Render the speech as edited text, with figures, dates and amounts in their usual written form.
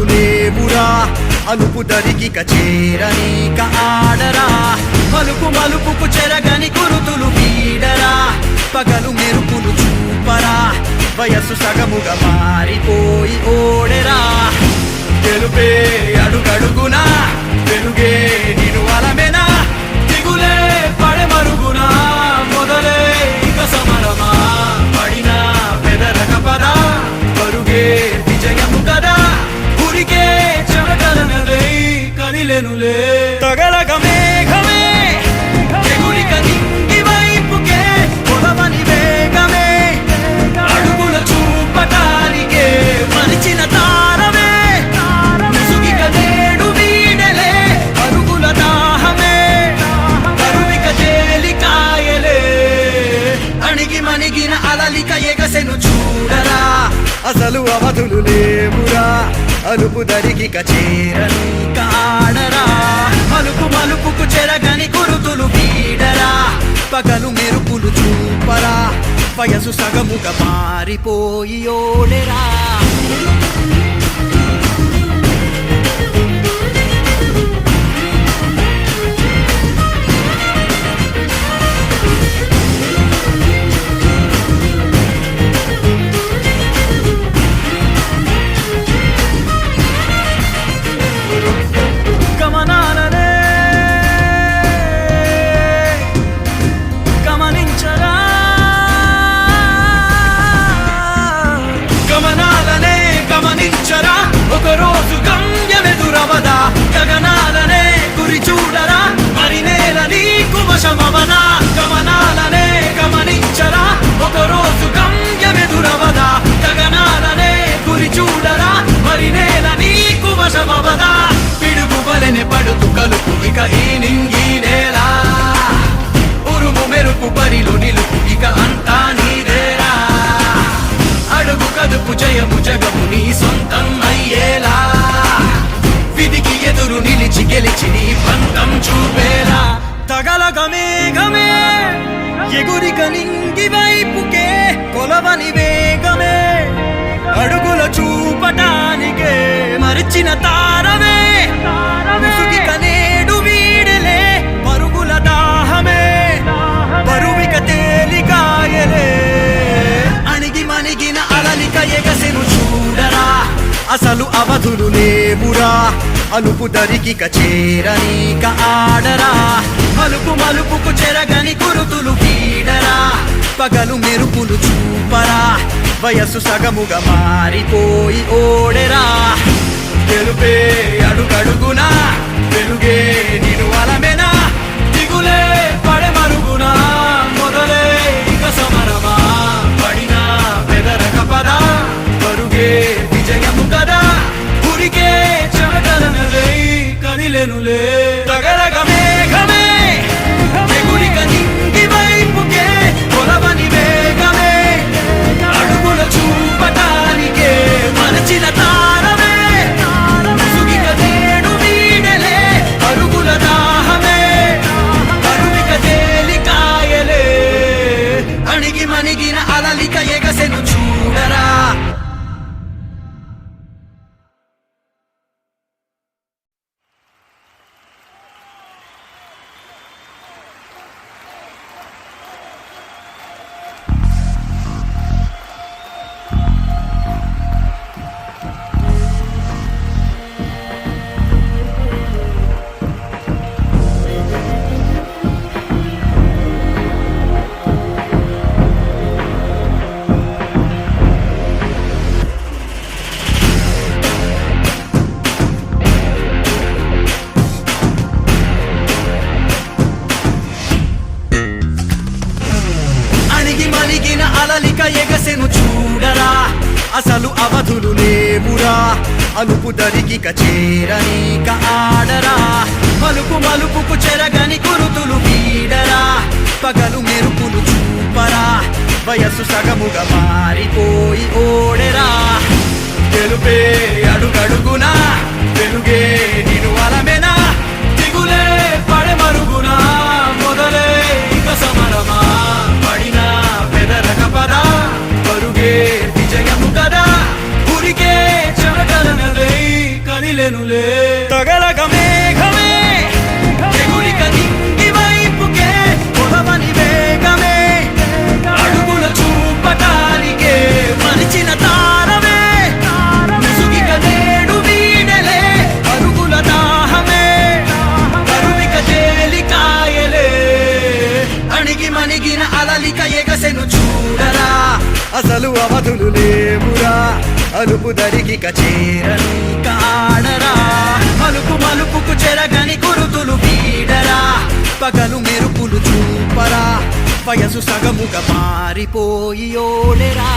అవధులు లేవురా అలుపు దరికిక చేరనీక ఆడరా మలుపు మలుపుకు చెరగని గురుతులు వీడరా పగలు మెరుపులు చూపరా వయస్సు సగముగా మారిపోయి ఓడెరా గెలుపే అడుగడుగునా వెలుగే నిను అలమెనా దిగులే పడే మరుగునా మొదలే ఇక సమరమా పడినా పెదరక పదా పరుగే విజయము కదా ఉరికే చెమటలనలే కదిలెనులే తగలగ మేఘమే ఎగురిక నింగి వైపుకే కొలవని వేగమే అడుగుల చూపటానికే మరిచిన తారమే ముసుగిక నేడు వీడలే అరుగుల దాహమే కరువిక తేలికాయలే అణిగి మణిగిన అలలిక ఎగసెను చూడరా అసలు అవధులు లేవురా అలుపు దరికిక చేరనీక ఆడరా మలుపు మలుపుకు చెరగని గురుతులు వీడరా పగలు మెరుపులు చూపరా వయసు సగముగా మారిపోయి ఓడెరా ఒకరోజు గమ్యమెదురవదా గగనాలనే గురి చూడరా మరి నేల నీకు వశమవనా గమనాలనే గమనించరా ఒకరోజు గమ్యమెదురవదా గగనాలనే గురి చూడరా మరి నేల నీకు వశమవదా పిడుగు వలెనే పడుతు కలుపు ఇక ఈ నింగి నేల ఉరుము మెరుపు బరిలో నిలుపు ఇక అంతా నీదేరా అడుగు కదుపు జయము జగము నీ సొంతం అయ్యేలా విధికి ఎదురు నిలిచి గెలిచి నీ పంతం చూపేలా తగలగ మేఘమే ఎగురిక నింగి వైపుకే కొలవని వేగమే అడుగుల చూపటానికే మరిచిన తారమే ముసుగిక నేడు వీడలే పరుగుల దాహమే బరువిక తేలికాయలే అణిగి మణిగిన అలలిక ఎగసెను చూడరా అసలు అవధులు లేవురా అలుపు దరికిక చేరనీక ఆడరా మలుపు మలుపుకు చెరగని గురుతులు వీడరా పగలు మెరుపులు చూపరా వయస్సు సగముగా మారిపోయి ఓడెరా గెలుపే అడుగడుగునా వెలుగే నిను అలమెనా దిగులే పడే మరుగునా మొదలే ఇక సమరమా పడినా పెదరక పదా పరుగే విజయము కదా ఉరికే చెమటలనలే కదిలెనులే తగలగ మేఘమే ఎగురిక నింగి వైపుకే కొలవని వేగమే అడుగుల చూపటానికే మరచిన తారమే ముసుగిక నేడు వీడలే అరుగుల దాహమే కరువిక తేలికాయలే అణిగి మణిగిన అలలిక ఎగసెను చూడరా అలలిక ఎగసెను చూడరా అసలు అవధులు లేవురా అలుపు దరికిక చేరనీక ఆడరా మలుపు మలుపుకు చెరగని గురుతులు వీడరా పగలు మెరుపులు చూపరా వయస్సు సగముగా మారిపోయి ఓడెరా గెలుపే అడుగడుగునా వెలుగే నిను అలమెనా దిగులే పడే మరుగునా మొదలే ఇక సమరమా పడినా పెదరక పదా పరుగే విజయము కదా ఉరికే చెమటలనలే అసలు అవధులు లేవురా అలుపు దరికి కచేరని కాడరా మలుపు మలుపుకు చెరగని గురుతులు వీడరా పగలు మెరుపులు చూపరా వయసు సగముగా మారిపోయి ఓడెరా